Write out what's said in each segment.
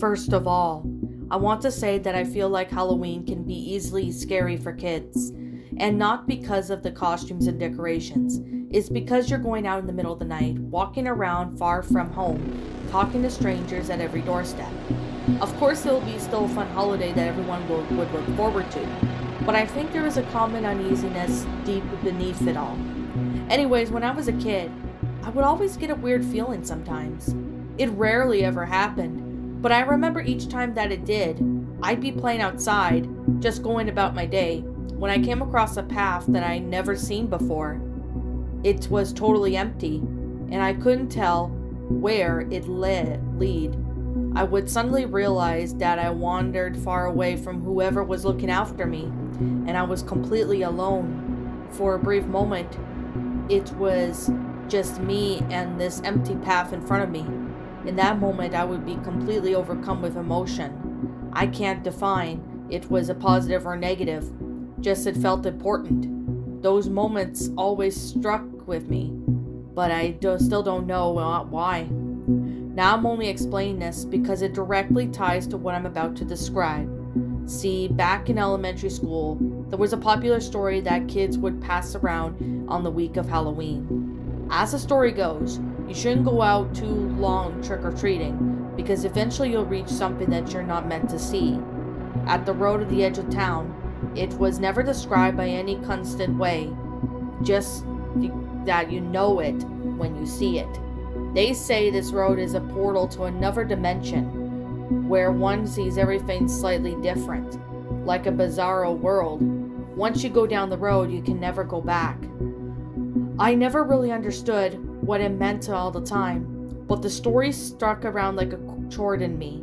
First of all, I want to say that I feel like Halloween can be easily scary for kids, and not because of the costumes and decorations. It's because you're going out in the middle of the night, walking around far from home, talking to strangers at every doorstep. Of course, it will be still a fun holiday that everyone would look forward to, but I think there is a common uneasiness deep beneath it all. Anyways, when I was a kid, I would always get a weird feeling sometimes. It rarely ever happened, but I remember each time that it did, I'd be playing outside, just going about my day, when I came across a path that I'd never seen before. It was totally empty, and I couldn't tell where it lead. I would suddenly realize that I wandered far away from whoever was looking after me, and I was completely alone. For a brief moment, it was just me and this empty path in front of me. In that moment, I would be completely overcome with emotion. I can't define it was a positive or negative, just it felt important. Those moments always struck with me, but I still don't know why. Now I'm only explaining this because it directly ties to what I'm about to describe. See, back in elementary school, there was a popular story that kids would pass around on the week of Halloween. As the story goes, you shouldn't go out too long trick-or-treating, because eventually you'll reach something that you're not meant to see. At the road at the edge of town, it was never described by any constant way, just that you know it when you see it. They say this road is a portal to another dimension, where one sees everything slightly different, like a bizarro world. Once you go down the road, you can never go back. I never really understood what it meant all the time, but the story stuck around like a chord in me,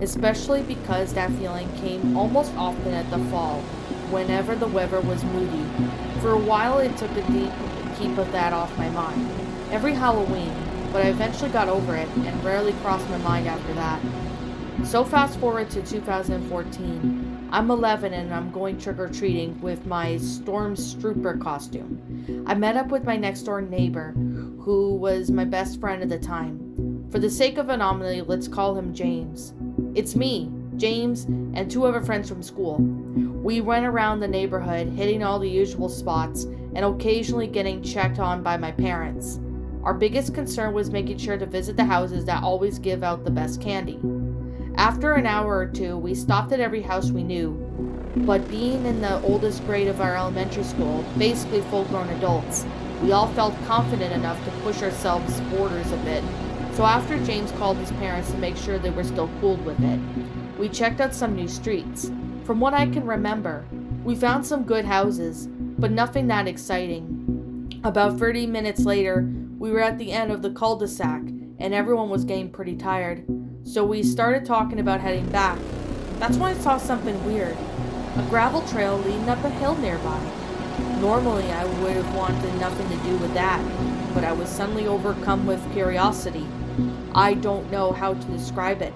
especially because that feeling came almost often at the fall, whenever the weather was moody. For a while it took a deep keep of that off my mind, every Halloween, but I eventually got over it and rarely crossed my mind after that. So fast forward to 2014. I'm 11 and I'm going trick-or-treating with my Stormtrooper costume. I met up with my next door neighbor, who was my best friend at the time. For the sake of anonymity, let's call him James. It's me, James, and two other friends from school. We went around the neighborhood, hitting all the usual spots, and occasionally getting checked on by my parents. Our biggest concern was making sure to visit the houses that always give out the best candy. After an hour or two, we stopped at every house we knew, but being in the oldest grade of our elementary school, basically full-grown adults, we all felt confident enough to push ourselves borders a bit. So after James called his parents to make sure they were still cool with it, we checked out some new streets. From what I can remember, we found some good houses, but nothing that exciting. About 30 minutes later, we were at the end of the cul-de-sac, and everyone was getting pretty tired. So we started talking about heading back. That's when I saw something weird. A gravel trail leading up a hill nearby. Normally I would have wanted nothing to do with that, but I was suddenly overcome with curiosity. I don't know how to describe it.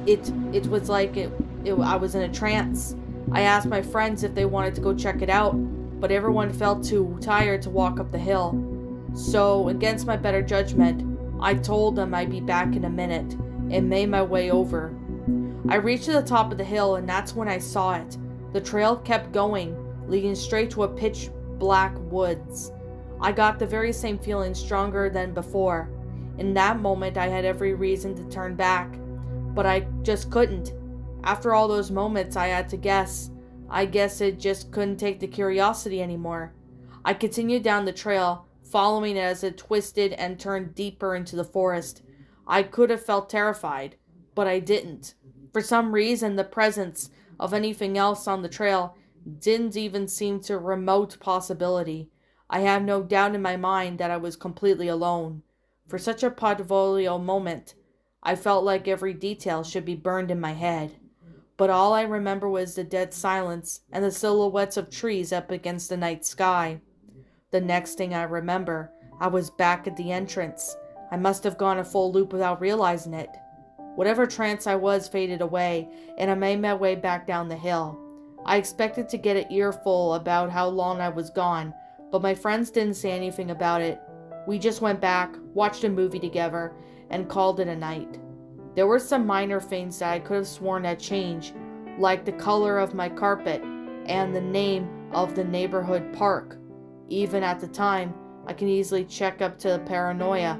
It was like I was in a trance. I asked my friends if they wanted to go check it out, but everyone felt too tired to walk up the hill. So, against my better judgment, I told them I'd be back in a minute, and made my way over. I reached to the top of the hill, and that's when I saw it. The trail kept going, leading straight to a pitch black woods. I got the very same feeling, stronger than before. In that moment, I had every reason to turn back, but I just couldn't. After all those moments, I had to guess. I guess it just couldn't take the curiosity anymore. I continued down the trail, following it as it twisted and turned deeper into the forest. I could have felt terrified, but I didn't. For some reason, the presence of anything else on the trail didn't even seem to a remote possibility. I have no doubt in my mind that I was completely alone. For such a pivotal moment, I felt like every detail should be burned in my head. But all I remember was the dead silence and the silhouettes of trees up against the night sky. The next thing I remember, I was back at the entrance. I must have gone a full loop without realizing it. Whatever trance I was faded away, and I made my way back down the hill. I expected to get an earful about how long I was gone, but my friends didn't say anything about it. We just went back, watched a movie together, and called it a night. There were some minor things that I could have sworn had changed, like the color of my carpet and the name of the neighborhood park. Even at the time, I can easily check up to the paranoia.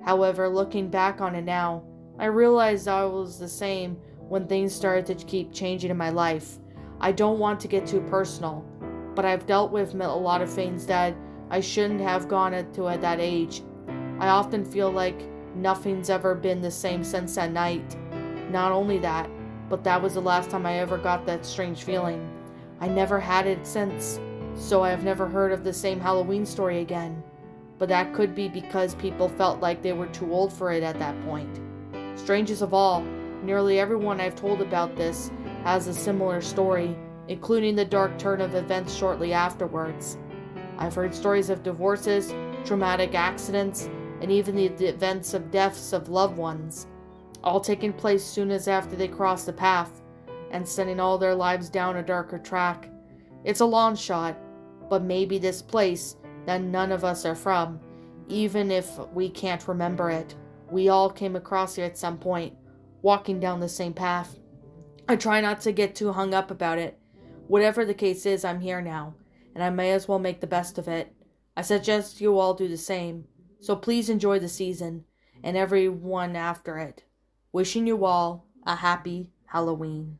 However, looking back on it now, I realized I was the same when things started to keep changing in my life. I don't want to get too personal, but I've dealt with a lot of things that I shouldn't have gone into at that age. I often feel like nothing's ever been the same since that night. Not only that, but that was the last time I ever got that strange feeling. I never had it since, so I have never heard of the same Halloween story again. But that could be because people felt like they were too old for it at that point. Strangest of all, nearly everyone I've told about this has a similar story, including the dark turn of events shortly afterwards. I've heard stories of divorces, traumatic accidents, and even the events of deaths of loved ones, all taking place soon as after they cross the path, and sending all their lives down a darker track. It's a long shot, but maybe this place that none of us are from, even if we can't remember it, we all came across it at some point, walking down the same path. I try not to get too hung up about it. Whatever the case is, I'm here now, and I may as well make the best of it. I suggest you all do the same, so please enjoy the season, and everyone after it. Wishing you all a happy Halloween.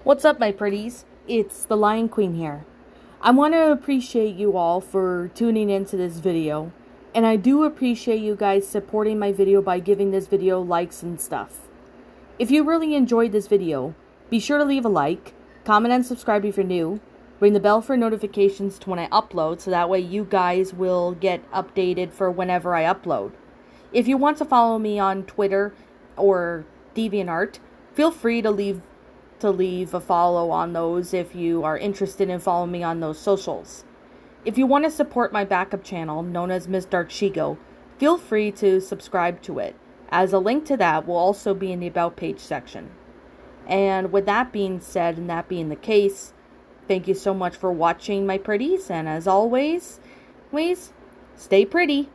What's up, my pretties? It's the Lion Queen here. I want to appreciate you all for tuning into this video, and I do appreciate you guys supporting my video by giving this video likes and stuff. If you really enjoyed this video, be sure to leave a like, comment and subscribe if you're new, ring the bell for notifications to when I upload so that way you guys will get updated for whenever I upload. If you want to follow me on Twitter or DeviantArt, feel free to leave a follow on those if you are interested in following me on those socials. If you want to support my backup channel, known as Miss Dark Shigo, feel free to subscribe to it, as a link to that will also be in the About page section. And with that being said, and that being the case, thank you so much for watching, my pretties, and as always, stay pretty.